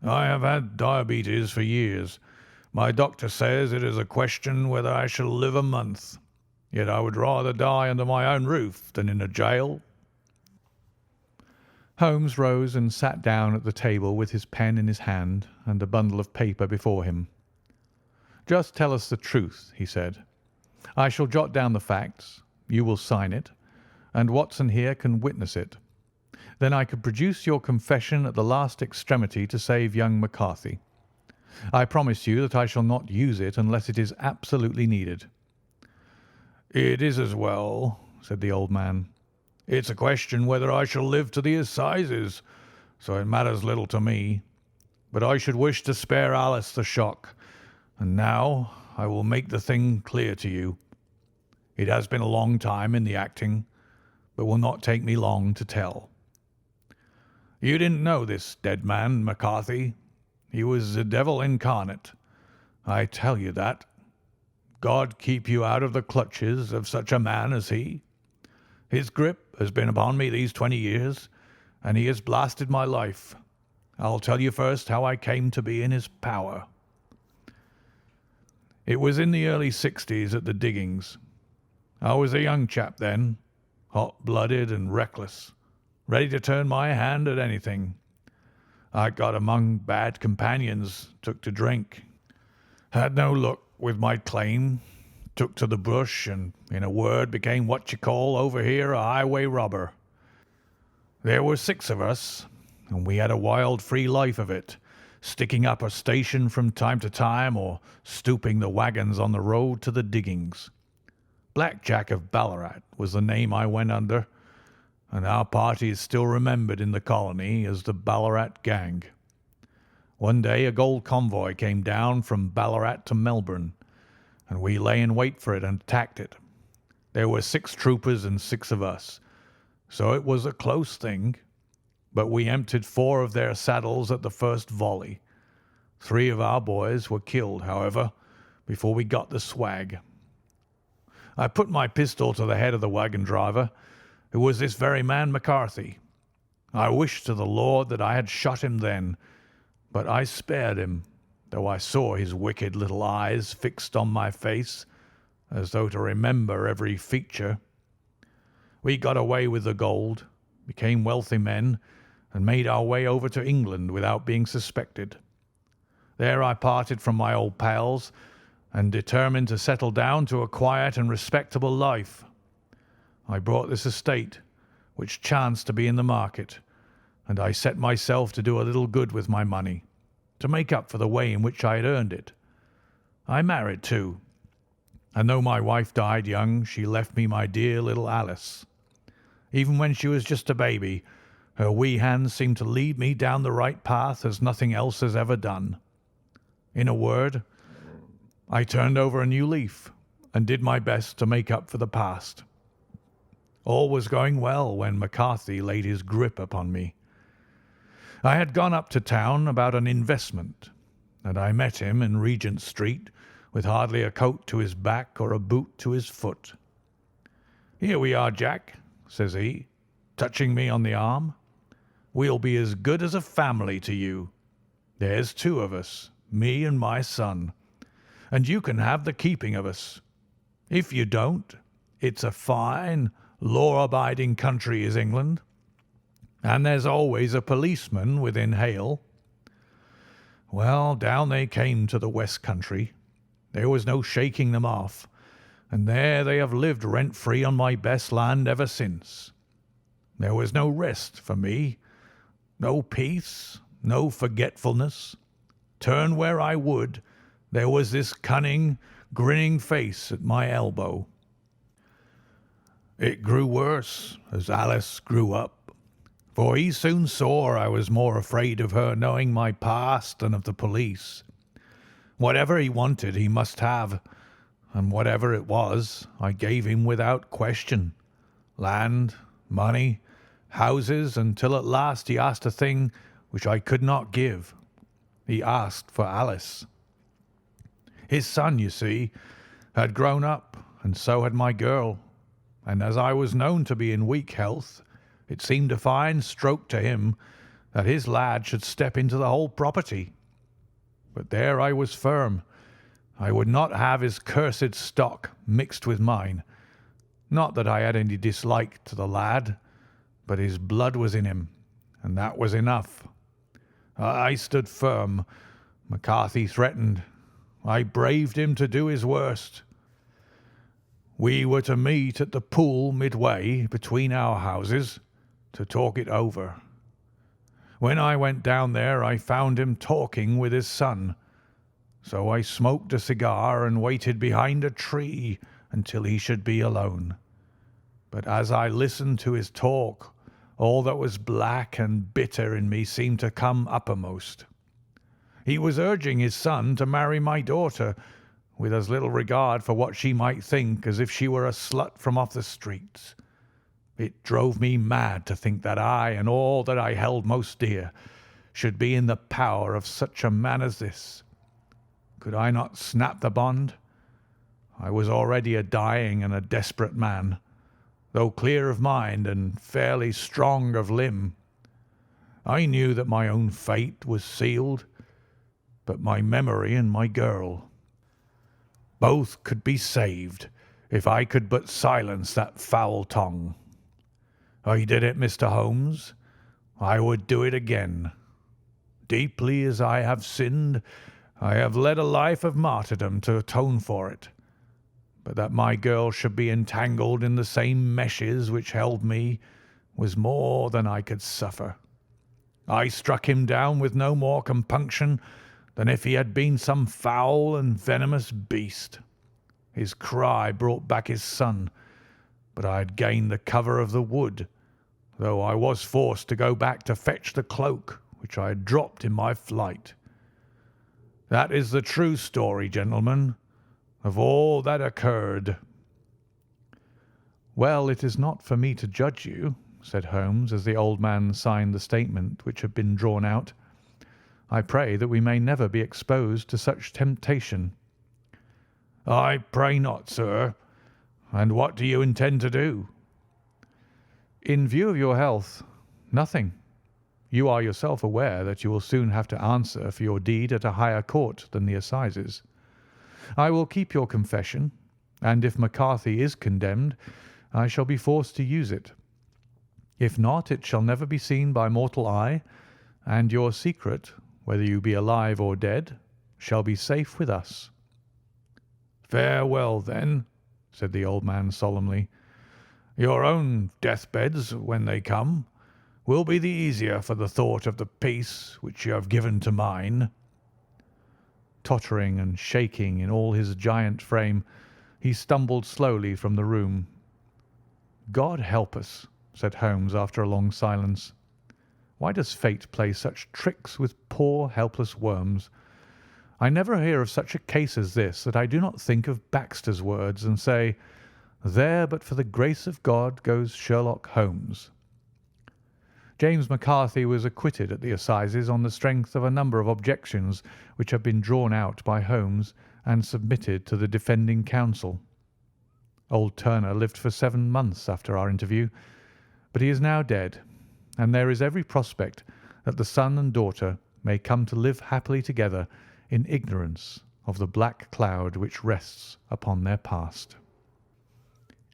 "I have had diabetes for years. My doctor says it is a question whether I shall live a month. Yet I would rather die under my own roof than in a jail." Holmes rose and sat down at the table with his pen in his hand and a bundle of paper before him. "Just tell us the truth," he said. "I shall jot down the facts. You will sign it, and Watson here can witness it. Then I could produce your confession at the last extremity to save young McCarthy. I promise you that I shall not use it unless it is absolutely needed." "It is as well," said the old man. "It's a question whether I shall live to the assizes, so it matters little to me. But I should wish to spare Alice the shock, and now I will make the thing clear to you. It has been a long time in the acting, but will not take me long to tell. You didn't know this dead man, McCarthy. He was the devil incarnate. I tell you that. God keep you out of the clutches of such a man as he. His grip has been upon me these 20 years, and he has blasted my life. I'll tell you first how I came to be in his power. It was in the early 60s at the diggings. I was a young chap then, hot-blooded and reckless, ready to turn my hand at anything. I got among bad companions, took to drink, had no luck with my claim, took to the bush, and, in a word, became what you call over here a highway robber. There were 6 of us, and we had a wild, free life of it, sticking up a station from time to time or stooping the wagons on the road to the diggings. Black Jack of Ballarat was the name I went under, and our party is still remembered in the colony as the Ballarat Gang. One day a gold convoy came down from Ballarat to Melbourne, and we lay in wait for it and attacked it. There were 6 troopers and 6 of us, so it was a close thing, but we emptied 4 of their saddles at the first volley. 3 of our boys were killed, however, before we got the swag. I put my pistol to the head of the wagon driver, who was this very man McCarthy. I wished to the Lord that I had shot him then, but I spared him, though I saw his wicked little eyes fixed on my face, as though to remember every feature. We got away with the gold, became wealthy men, and made our way over to England without being suspected. There I parted from my old pals and determined to settle down to a quiet and respectable life. I bought this estate, which chanced to be in the market, and I set myself to do a little good with my money, to make up for the way in which I had earned it. I married too, and though my wife died young, she left me my dear little Alice. Even when she was just a baby, her wee hands seemed to lead me down the right path as nothing else has ever done. In a word, I turned over a new leaf and did my best to make up for the past. All was going well when McCarthy laid his grip upon me. I had gone up to town about an investment, and I met him in Regent Street with hardly a coat to his back or a boot to his foot. "Here we are, Jack," says he, touching me on the arm. "We'll be as good as a family to you. There's two of us, me and my son, and you can have the keeping of us. If you don't, it's a fine, law-abiding country is England, and there's always a policeman within hail." Well, down they came to the West Country. There was no shaking them off, and there they have lived rent-free on my best land ever since. There was no rest for me, no peace, no forgetfulness. Turn where I would, there was this cunning, grinning face at my elbow. It grew worse as Alice grew up, for he soon saw I was more afraid of her knowing my past than of the police. Whatever he wanted he must have, and whatever it was I gave him without question. Land, money, houses, until at last he asked a thing which I could not give. He asked for Alice. His son, you see, had grown up, and so had my girl, and as I was known to be in weak health, it seemed a fine stroke to him that his lad should step into the whole property. But there I was firm. I would not have his cursed stock mixed with mine. Not that I had any dislike to the lad, but his blood was in him, and that was enough. I stood firm. McCarthy threatened. I braved him to do his worst. We were to meet at the pool midway between our houses to talk it over. When I went down there I found him talking with his son, so I smoked a cigar and waited behind a tree until he should be alone. But as I listened to his talk, all that was black and bitter in me seemed to come uppermost. He was urging his son to marry my daughter, with as little regard for what she might think as if she were a slut from off the streets. It drove me mad to think that I and all that I held most dear should be in the power of such a man as this. Could I not snap the bond? I was already a dying and a desperate man, though clear of mind and fairly strong of limb. I knew that my own fate was sealed, but my memory and my girl, both could be saved if I could but silence that foul tongue. I did it, Mr. Holmes. I would do it again. Deeply as I have sinned, I have led a life of martyrdom to atone for it. But that my girl should be entangled in the same meshes which held me was more than I could suffer. I struck him down with no more compunction than if he had been some foul and venomous beast. His cry brought back his son, but I had gained the cover of the wood, though I was forced to go back to fetch the cloak which I had dropped in my flight. That is the true story, gentlemen, of all that occurred." "Well, it is not for me to judge you," said Holmes, as the old man signed the statement which had been drawn out. "I pray that we may never be exposed to such temptation." "I pray not, sir. And what do you intend to do?" "In view of your health, nothing. You are yourself aware that you will soon have to answer for your deed at a higher court than the assizes. I will keep your confession, and if McCarthy is condemned, I shall be forced to use it. If not, it shall never be seen by mortal eye, and your secret, whether you be alive or dead, shall be safe with us." "Farewell, then," said the old man solemnly. "Your own deathbeds, when they come, will be the easier for the thought of the peace which you have given to mine. Tottering and shaking in all his giant frame, he stumbled slowly from the room. "God help us," said Holmes after a long silence. "Why does fate play such tricks with poor helpless worms? I never hear of such a case as this that I do not think of Baxter's words and say, 'There but for the grace of God goes Sherlock Holmes.'" James McCarthy was acquitted at the assizes on the strength of a number of objections which had been drawn out by Holmes and submitted to the defending counsel. Old Turner lived for 7 months after our interview, but he is now dead, and there is every prospect that the son and daughter may come to live happily together in ignorance of the black cloud which rests upon their past.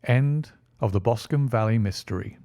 End of the Boscombe Valley Mystery.